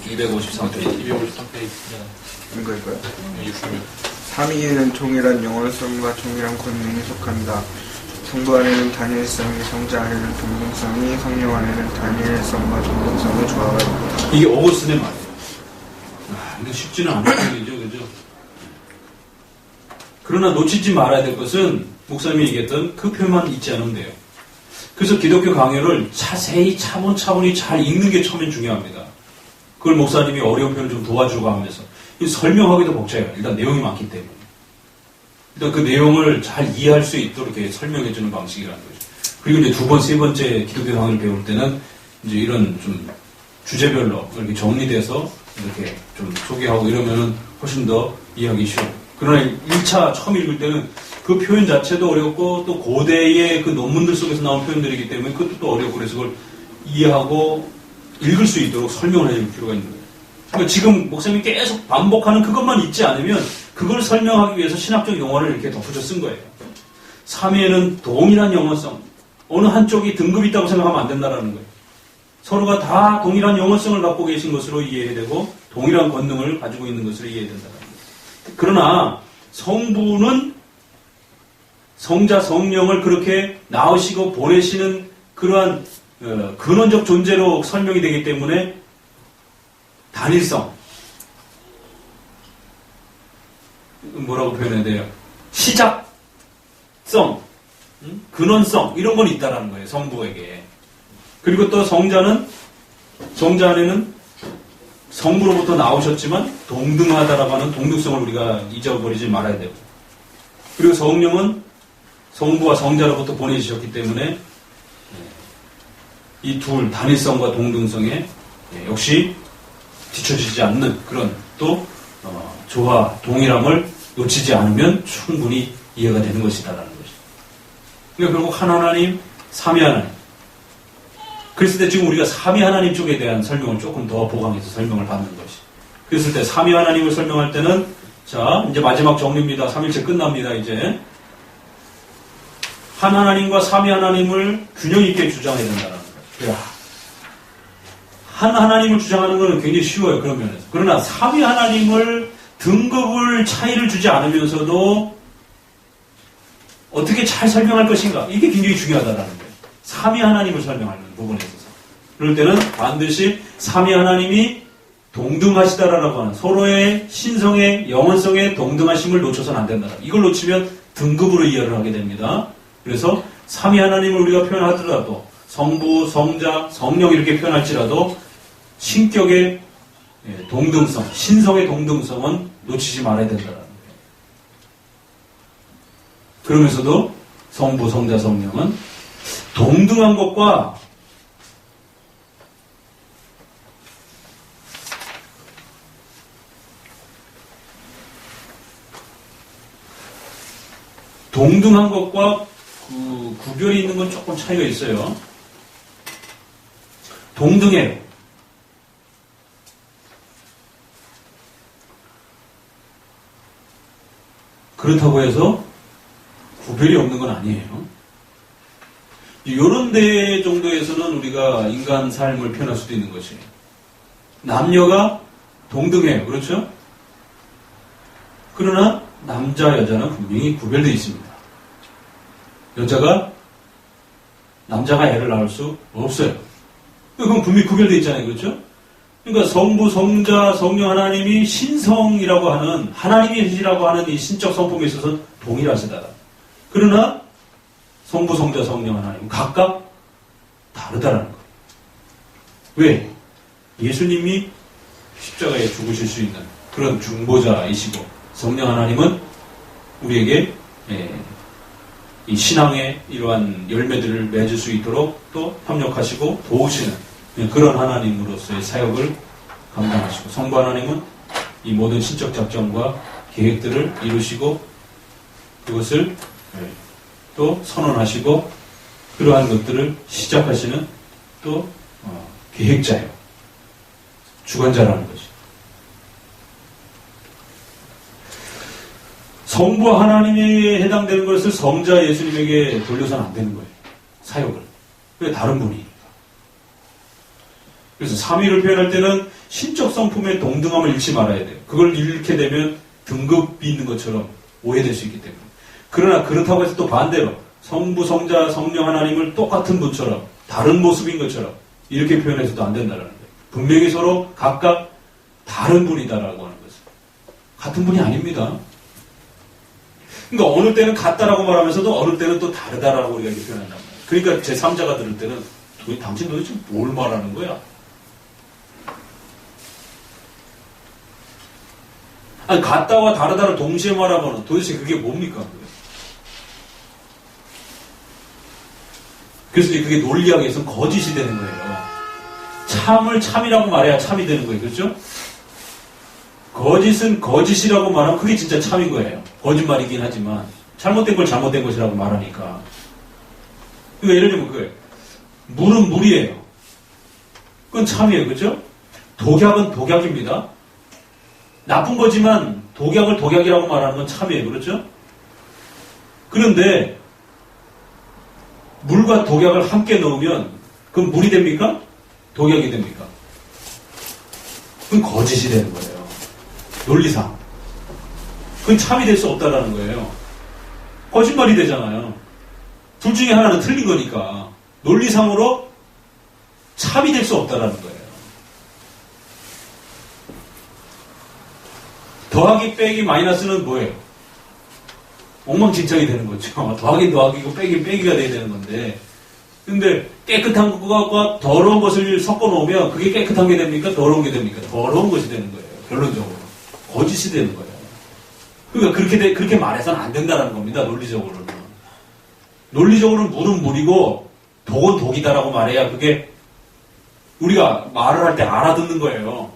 A: 253페이지.
B: 253페이지.
D: 이거일까요?
B: 66.
D: 삼위에는 동일한 영원성과 동일한 권능이 속한다. 성부 안에는 단일성이, 성자 안에는 동등성이, 성령 안에는 단일성과 동등성의 조화가 있다.
A: 이게 어거스틴의 말이에요. 근데 쉽지는 않은 얘기죠, 그죠? 그러나 놓치지 말아야 될 것은 목사님이 얘기했던 그 표현만 잊지 않으면 돼요. 그래서 기독교 강요를 자세히 차분히 잘 읽는 게 처음엔 중요합니다. 그걸 목사님이 어려운 표현을 좀 도와주고 하면서 설명하기도 벅차요. 일단 내용이 많기 때문에. 일단 그 내용을 잘 이해할 수 있도록 이렇게 설명해주는 방식이라는 거죠. 그리고 이제 두 번, 세 번째 기독교 강의를 배울 때는 이제 이런 좀 주제별로 이렇게 정리돼서 이렇게 좀 소개하고 이러면은 훨씬 더 이해하기 쉬워요. 그러나 1차 처음 읽을 때는 그 표현 자체도 어렵고 또 고대의 그 논문들 속에서 나온 표현들이기 때문에 그것도 또 어렵고 그래서 그걸 이해하고 읽을 수 있도록 설명을 해줄 필요가 있는 거예요. 그러니까 지금 목사님이 계속 반복하는 그것만 잊지 않으면 그걸 설명하기 위해서 신학적 용어를 이렇게 덧붙여 쓴 거예요. 삼위에는 동일한 영원성, 어느 한쪽이 등급이 있다고 생각하면 안 된다는 거예요. 서로가 다 동일한 영원성을 갖고 계신 것으로 이해해야 되고 동일한 권능을 가지고 있는 것으로 이해해야 된다는 거예요. 그러나 성부는 성자 성령을 그렇게 낳으시고 보내시는 그러한 근원적 존재로 설명이 되기 때문에 단일성, 뭐라고 표현해야 돼요? 시작성, 근원성 이런 건 있다라는 거예요. 성부에게. 그리고 또 성자 안에는 성부로부터 나오셨지만 동등하다라고 하는 동등성을 우리가 잊어버리지 말아야 되고, 그리고 성령은 성부와 성자로부터 보내주셨기 때문에 이 둘 단일성과 동등성에 역시 뒤처지지 않는 그런 또 조화, 동일함을 놓치지 않으면 충분히 이해가 되는 것이다라는 것이죠. 그러니까 결국 한 하나님, 삼위 하나님. 그랬을 때 지금 우리가 삼위 하나님 쪽에 대한 설명을 조금 더 보강해서 설명을 받는 것이. 그랬을 때 삼위 하나님을 설명할 때는 자 이제 마지막 정리입니다. 삼일체 끝납니다. 이제 한 하나님과 삼위 하나님을 균형 있게 주장해야 된다는 거예요. 한 하나님을 주장하는 것은 굉장히 쉬워요. 그런 면에서. 그러나 삼위 하나님을 등급을 차이를 주지 않으면서도 어떻게 잘 설명할 것인가? 이게 굉장히 중요하다는 거예요. 삼위 하나님을 설명하는 부분에 있어서. 그럴 때는 반드시 삼위 하나님이 동등하시다라고 하는 서로의 신성의 영원성의 동등하심을 놓쳐서는 안 된다. 이걸 놓치면 등급으로 이해를 하게 됩니다. 그래서 삼위 하나님을 우리가 표현하더라도 성부, 성자, 성령 이렇게 표현할지라도 신격의 동등성, 신성의 동등성은 놓치지 말아야 된다는 거예요. 그러면서도 성부, 성자, 성령은 동등한 것과 동등한 것과 구별이 있는 건 조금 차이가 있어요. 동등해요. 그렇다고 해서 구별이 없는 건 아니에요. 이런 데 정도에서는 우리가 인간 삶을 표현할 수도 있는 것이에요. 남녀가 동등해요. 그렇죠? 그러나 남자, 여자는 분명히 구별되어 있습니다. 남자가 애를 낳을 수 없어요. 그건 분명히 구별되어 있잖아요. 그렇죠? 그러니까 성부, 성자, 성령 하나님이 신성이라고 하는, 하나님이시라고 하는 이 신적 성품에 있어서 동일하시다. 그러나 성부, 성자, 성령 하나님은 각각 다르다라는 거예요. 왜? 예수님이 십자가에 죽으실 수 있는 그런 중보자이시고 성령 하나님은 우리에게 이 신앙의 이러한 열매들을 맺을 수 있도록 또 협력하시고 도우시는 그런 하나님으로서의 사역을 감당하시고 성부 하나님은 이 모든 신적 작전과 계획들을 이루시고 그것을 또 선언하시고 그러한 것들을 시작하시는 또 계획자예요. 주관자라는 것이. 성부 하나님에 해당되는 것을 성자 예수님에게 돌려서는 안 되는 거예요. 사역을. 왜 다른 분이니까. 그래서 삼위를 표현할 때는 신적 성품의 동등함을 잃지 말아야 돼요. 그걸 잃게 되면 등급이 있는 것처럼 오해될 수 있기 때문에. 그러나 그렇다고 해서 또 반대로 성부, 성자, 성령 하나님을 똑같은 분처럼 다른 모습인 것처럼 이렇게 표현해서도 안 된다는 거예요. 분명히 서로 각각 다른 분이다라고 하는 것은. 같은 분이 아닙니다. 그러니까 어느 때는 같다라고 말하면서도 어느 때는 또 다르다라고 우리가 이렇게 표현한단 말이에요. 그러니까 제3자가 들을 때는 당신 도대체 뭘 말하는 거야? 아니 같다와 다르다를 동시에 말하면 도대체 그게 뭡니까? 그래서 그게 논리학에서는 거짓이 되는 거예요. 참을 참이라고 말해야 참이 되는 거예요. 그렇죠? 거짓은 거짓이라고 말하면 그게 진짜 참인 거예요. 거짓말이긴 하지만 잘못된 걸 잘못된 것이라고 말하니까. 그러니까 예를 들면 그거예요. 물은 물이에요. 그건 참이에요. 그렇죠? 독약은 독약입니다. 나쁜 거지만 독약을 독약이라고 말하는 건 참이에요. 그렇죠? 그런데 물과 독약을 함께 넣으면 그건 물이 됩니까? 독약이 됩니까? 그건 거짓이 되는 거예요. 논리상. 그건 참이 될 수 없다라는 거예요. 거짓말이 되잖아요. 둘 중에 하나는 틀린 거니까. 논리상으로 참이 될 수 없다라는 거예요. 더하기 빼기 마이너스는 뭐예요? 엉망진창이 되는 거죠. 더하기 더하기고 빼기 빼기가 돼야 되는 건데. 근데 깨끗한 것과 더러운 것을 섞어 놓으면 그게 깨끗한 게 됩니까? 더러운 게 됩니까? 더러운 것이 되는 거예요. 결론적으로. 거짓이 되는 거예요. 그러니까 그렇게 말해서는 안 된다는 겁니다. 논리적으로는. 논리적으로는 물은 물이고 독은 독이다라고 말해야 그게 우리가 말을 할 때 알아듣는 거예요.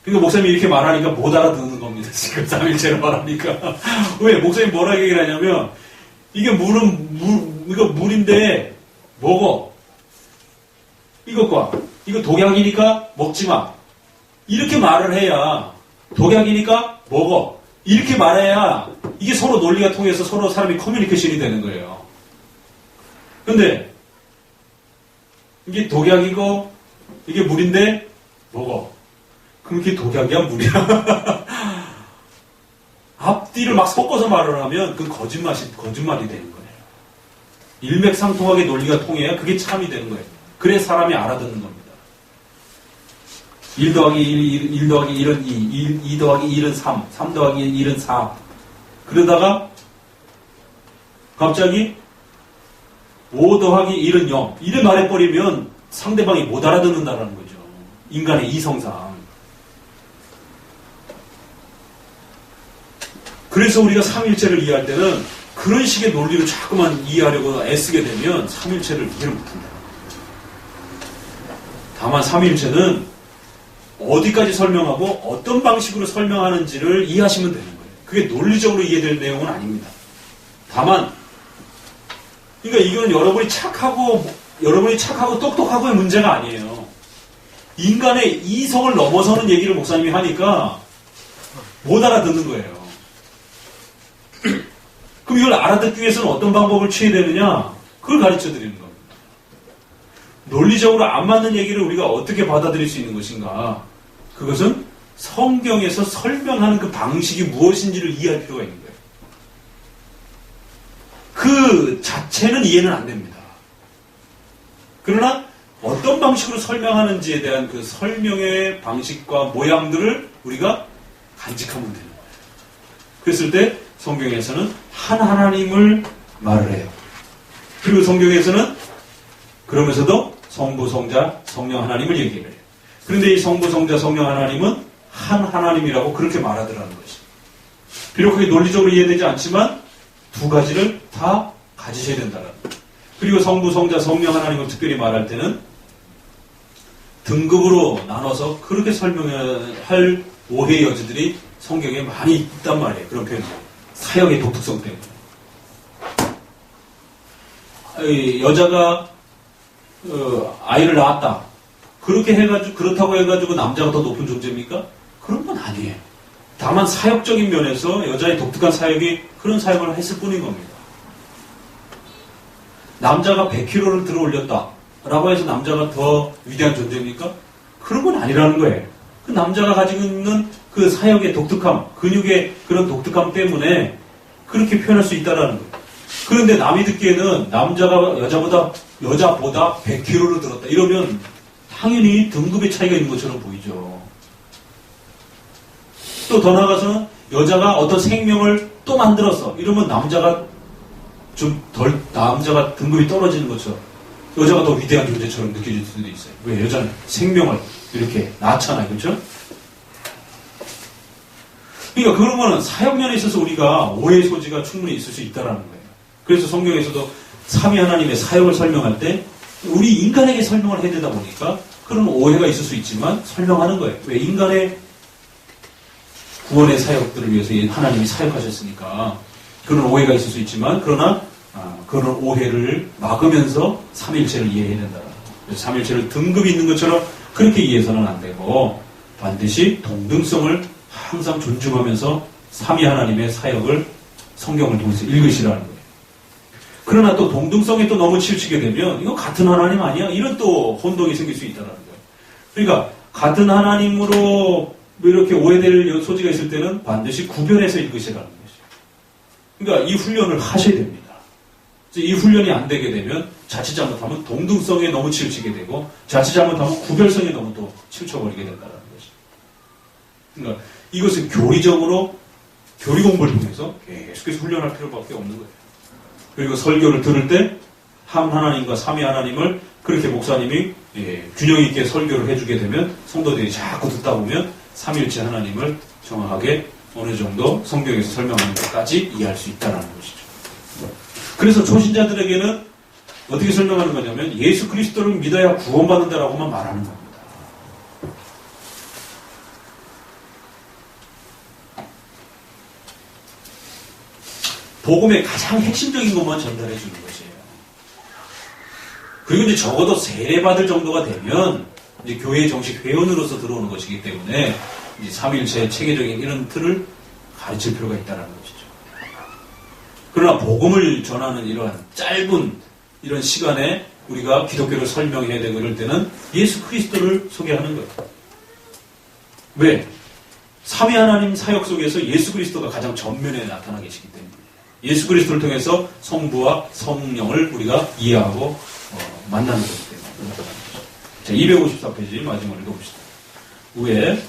A: 그러니까 목사님이 이렇게 말하니까 못 알아듣는 겁니다. 지금 3일째로 말하니까. 왜? 목사님이 뭐라 얘기를 하냐면 이게 이거 물인데 먹어. 이거 독약이니까 먹지 마. 이렇게 말을 해야 독약이니까 먹어. 이렇게 말해야 이게 서로 논리가 통해서 서로 사람이 커뮤니케이션이 되는 거예요. 근데 이게 독약이고 이게 물인데 먹어. 그럼 이게 독약이야 물이야? 앞뒤를 막 섞어서 말을 하면 그 거짓말이 되는 거예요. 일맥상통하게 논리가 통해야 그게 참이 되는 거예요. 그래 사람이 알아듣는 겁니다. 1 더하기 1 더하기 1은 2, 2 더하기 1은 3, 3 더하기 1은 4. 그러다가 갑자기 5 더하기 1은 0. 이래 말해버리면 상대방이 못 알아듣는다는 거죠. 인간의 이성상. 그래서 우리가 삼일체를 이해할 때는 그런 식의 논리로 자꾸만 이해하려고 애쓰게 되면 삼일체를 이해를 못한다. 다만 삼일체는 어디까지 설명하고 어떤 방식으로 설명하는지를 이해하시면 되는 거예요. 그게 논리적으로 이해될 내용은 아닙니다. 다만 그러니까 이거는 여러분이 착하고 똑똑하고의 문제가 아니에요. 인간의 이성을 넘어서는 얘기를 목사님이 하니까 못 알아듣는 거예요. 그럼 이걸 알아듣기 위해서는 어떤 방법을 취해야 되느냐? 그걸 가르쳐 드리는 겁니다. 논리적으로 안 맞는 얘기를 우리가 어떻게 받아들일 수 있는 것인가? 그것은 성경에서 설명하는 그 방식이 무엇인지를 이해할 필요가 있는 거예요. 그 자체는 이해는 안 됩니다. 그러나 어떤 방식으로 설명하는지에 대한 그 설명의 방식과 모양들을 우리가 간직하면 되는 거예요. 그랬을 때 성경에서는 한 하나님을 말을 해요. 그리고 성경에서는 그러면서도 성부, 성자, 성령 하나님을 얘기를 해요. 그런데 이 성부, 성자, 성령 하나님은 한 하나님이라고 그렇게 말하더라는 것이죠. 비록 그게 논리적으로 이해되지 않지만 두 가지를 다 가지셔야 된다는 거예요. 그리고 성부, 성자, 성령 하나님을 특별히 말할 때는 등급으로 나눠서 그렇게 설명할 오해 여지들이 성경에 많이 있단 말이에요. 그런 표현들. 사역의 독특성 때문에. 여자가 아이를 낳았다. 그렇다고 해가지고 남자가 더 높은 존재입니까? 그런 건 아니에요. 다만 사역적인 면에서 여자의 독특한 사역이 그런 사역을 했을 뿐인 겁니다. 남자가 100kg를 들어 올렸다. 라고 해서 남자가 더 위대한 존재입니까? 그런 건 아니라는 거예요. 그 남자가 가지고 있는 그 사역의 독특함, 근육의 그런 독특함 때문에 그렇게 표현할 수 있다는 거예요. 그런데 남이 듣기에는 남자가 여자보다 100kg를 들었다. 이러면 당연히 등급의 차이가 있는 것처럼 보이죠. 또 더 나아가서는 여자가 어떤 생명을 또 만들었어. 이러면 남자가 등급이 떨어지는 것처럼 여자가 더 위대한 존재처럼 느껴질 수도 있어요. 왜? 여자는 생명을 이렇게 낳잖아요. 그렇죠? 그러니까 그런 거는 사역면에 있어서 우리가 오해의 소지가 충분히 있을 수 있다는 거예요. 그래서 성경에서도 삼위 하나님의 사역을 설명할 때 우리 인간에게 설명을 해야 되다 보니까 그런 오해가 있을 수 있지만 설명하는 거예요. 왜? 인간의 구원의 사역들을 위해서 하나님이 사역하셨으니까 그런 오해가 있을 수 있지만 그러나 그런 오해를 막으면서 삼일체를 이해해야 된다. 그래서 삼일체를 등급이 있는 것처럼 그렇게 이해해서는 안 되고 반드시 동등성을 항상 존중하면서 삼위 하나님의 사역을 성경을 통해서 읽으시라는 거예요. 그러나 또 동등성에 또 너무 치우치게 되면 이거 같은 하나님 아니야? 이런 또 혼동이 생길 수 있다는 거예요. 그러니까 같은 하나님으로 이렇게 오해될 소지가 있을 때는 반드시 구별해서 읽으시라는 것이죠. 그러니까 이 훈련을 하셔야 됩니다. 이 훈련이 안 되게 되면 자칫 잘못하면 동등성에 너무 치우치게 되고 자칫 잘못하면 구별성에 너무 또 치우쳐버리게 된다는 것이죠. 그러니까 이것은 교리적으로 교리 공부를 통해서 계속해서 훈련할 필요밖에 없는 거예요. 그리고 설교를 들을 때 한 하나님과 삼위 하나님을 그렇게 목사님이 균형 있게 설교를 해주게 되면 성도들이 자꾸 듣다 보면 삼위일체 하나님을 정확하게 어느 정도 성경에서 설명하는 것까지 이해할 수 있다는 것이죠. 그래서 초신자들에게는 어떻게 설명하는 거냐면 예수 그리스도를 믿어야 구원받는다라고만 말하는 겁니다. 복음의 가장 핵심적인 것만 전달해 주는 것이에요. 그리고 이제 적어도 세례받을 정도가 되면 이제 교회의 정식 회원으로서 들어오는 것이기 때문에 이제 삼위일체의 체계적인 이런 틀을 가르칠 필요가 있다는 것이죠. 그러나 복음을 전하는 이러한 짧은 이런 시간에 우리가 기독교를 설명해야 되고 이럴 때는 예수 그리스도를 소개하는 거예요. 왜? 삼위 하나님 사역 속에서 예수 그리스도가 가장 전면에 나타나 계시기 때문에 예수 그리스도를 통해서 성부와 성령을 우리가 이해하고 만나는 거기 때문에. 자, 254페이지 마지막으로 읽어봅시다. 위에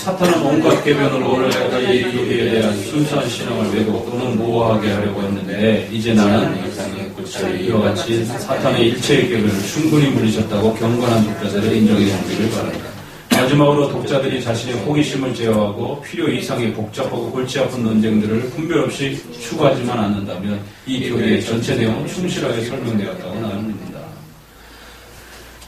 A: 사탄은 온갖 궤변으로 이 교회에 대한 순수한 신앙을 왜곡 또는 모호하게 하려고 했는데 이제 나는 이와 같이 사탄의 일체의 궤변을 충분히 물리쳤다고 경건한 독자들의 인정해 주기를 바랍니다. 마지막으로 독자들이 자신의 호기심을 제어하고 필요 이상의 복잡하고 골치 아픈 논쟁들을 분별 없이 추구하지만 않는다면 이 교회의 전체 내용은 충실하게 설명되었다고 나는 믿는다.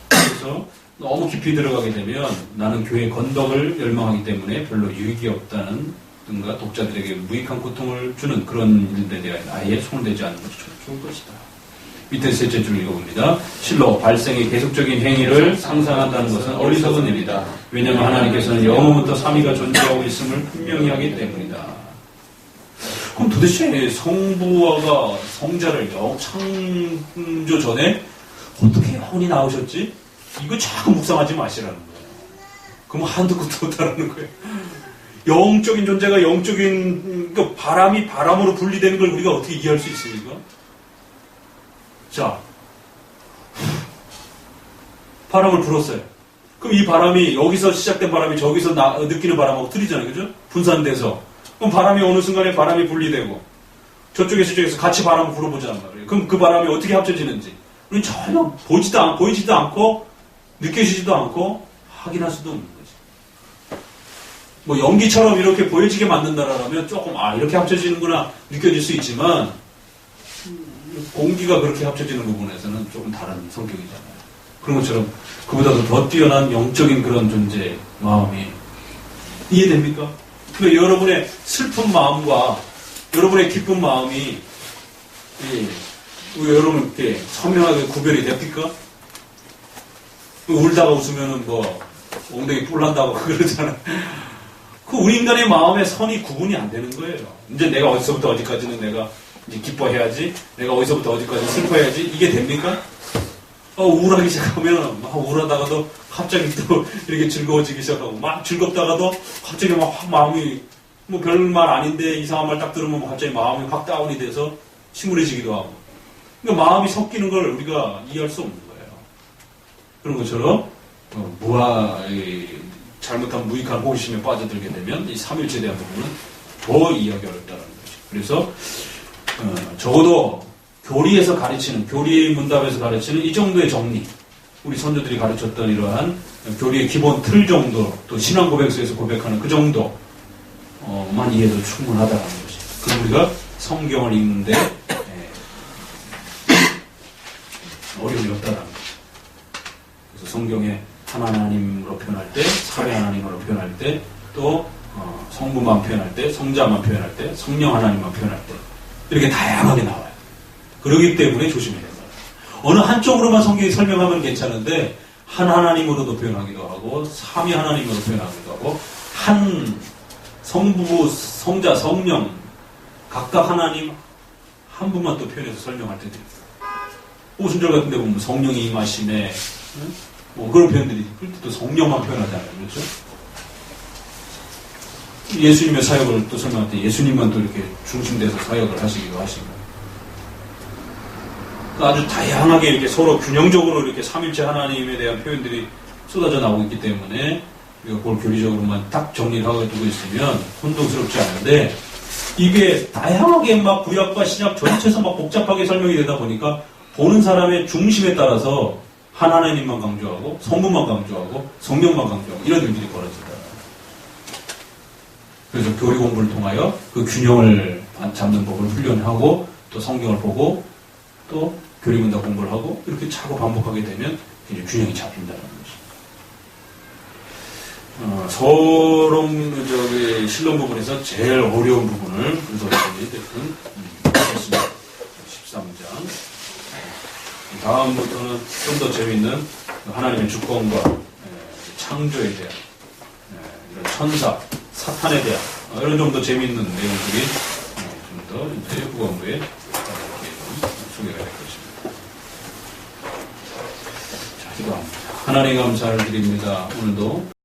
A: 그래서 너무 깊이 들어가게 되면 나는 교회의 건덕을 열망하기 때문에 별로 유익이 없다는 등과 독자들에게 무익한 고통을 주는 그런 일들에 대해 아예 손을 대지 않는 것이 좋을 것이다. 밑에 셋째 줄 읽어봅니다. 실로 발생의 계속적인 행위를 상상한다는 것은 어리석은 일이다. 왜냐하면 하나님께서는 영원부터 삼위가 존재하고 있음을 분명히 하기 때문이다. 그럼 도대체 성부가 성자를 창조 전에 어떻게 영원히 나오셨지? 이거 자꾸 묵상하지 마시라는 거예요. 그럼 한두 끝도 못하라는 거예요. 영적인 존재가 영적인 그러니까 바람이 바람으로 분리되는 걸 우리가 어떻게 이해할 수 있습니까? 자, 바람을 불었어요. 그럼 이 바람이 여기서 시작된 바람이 저기서 느끼는 바람하고 틀리잖아요. 그죠? 분산돼서. 그럼 바람이 어느 순간에 바람이 분리되고 저쪽에서 저쪽에서 같이 바람을 불어보자는 말이에요. 그럼 그 바람이 어떻게 합쳐지는지 우리는 전혀 보이지도 않고 느껴지지도 않고 확인할 수도 없는 거지. 뭐 연기처럼 이렇게 보여지게 만든다라면 조금 이렇게 합쳐지는구나 느껴질 수 있지만 공기가 그렇게 합쳐지는 부분에서는 조금 다른 성격이잖아요. 그런 것처럼 그보다도 더 뛰어난 영적인 그런 존재의 마음이 이해됩니까? 그러니까 여러분의 슬픈 마음과 여러분의 기쁜 마음이 여러분께 선명하게 구별이 됩니까? 울다가 웃으면은 엉덩이 뿔난다고 그러잖아요. 우리 인간의 마음의 선이 구분이 안 되는 거예요. 이제 내가 어디서부터 어디까지는 내가 이제 기뻐해야지, 내가 어디서부터 어디까지 슬퍼해야지, 이게 됩니까? 우울하기 시작하면 막 우울하다가도 갑자기 또 이렇게 즐거워지기 시작하고, 막 즐겁다가도 갑자기 막 마음이 별말 아닌데 이상한 말 딱 들으면 갑자기 마음이 확 다운이 돼서 침울해지기도 하고. 그러니까 마음이 섞이는 걸 우리가 이해할 수 없는 거예요. 그런 것처럼 잘못한 무익한 호기심에 빠져들게 되면 이 삼일체에 대한 부분은 더 이해하기 어렵다는 거죠. 그래서 적어도 교리에서 가르치는, 교리 문답에서 가르치는 이 정도의 정리, 우리 선조들이 가르쳤던 이러한 교리의 기본 틀 정도, 또 신앙 고백서에서 고백하는 그 정도만 이해해도 충분하다는 것이. 그럼 우리가 성경을 읽는데 어려움이 없다는 거죠. 그래서 성경에 하나님으로 표현할 때, 사회 하나님으로 표현할 때, 또 성부만 표현할 때, 성자만 표현할 때, 성령 하나님만 표현할 때 이렇게 다양하게 나와요. 그렇기 때문에 조심해야 된다. 어느 한쪽으로만 성경이 설명하면 괜찮은데 한 하나님으로도 표현하기도 하고 삼위 하나님으로 표현하기도 하고 한 성부, 성자, 성령 각각 하나님 한 분만 또 표현해서 설명할 때도 있어요. 오순절 같은 데 보면 성령이 임하시네, 그런 표현들이, 그럴 때 또 성령만 표현하잖아요. 그렇죠? 예수님의 사역을 또 설명할 때 예수님만 또 이렇게 중심돼서 사역을 하시기도 하시고. 아주 다양하게 이렇게 서로 균형적으로 이렇게 삼일체 하나님에 대한 표현들이 쏟아져 나오고 있기 때문에 우리가 그걸 교리적으로만 딱 정리를 하고 두고 있으면 혼동스럽지 않은데 이게 다양하게 막 구약과 신약 전체에서 막 복잡하게 설명이 되다 보니까 보는 사람의 중심에 따라서 한 하나님만 강조하고 성부만 강조하고 성령만 강조하고 이런 일들이 벌어진다. 그래서 교리 공부를 통하여 그 균형을 잡는 법을 훈련하고 또 성경을 보고 또 교리 문답 공부를 하고 이렇게 자꾸 반복하게 되면 이제 균형이 잡힌다는 거죠. 실론 부분에서 제일 어려운 부분을 그래서 했습니다. 13장. 다음부터는 좀 더 재미있는 하나님의 주권과 창조에 대한 이런 천사, 사탄에 대한 이런 좀 더 재미있는 내용들이 좀 더 이제 후반부에 소개가 될 것입니다. 기도합니다. 하나님 감사를 드립니다. 오늘도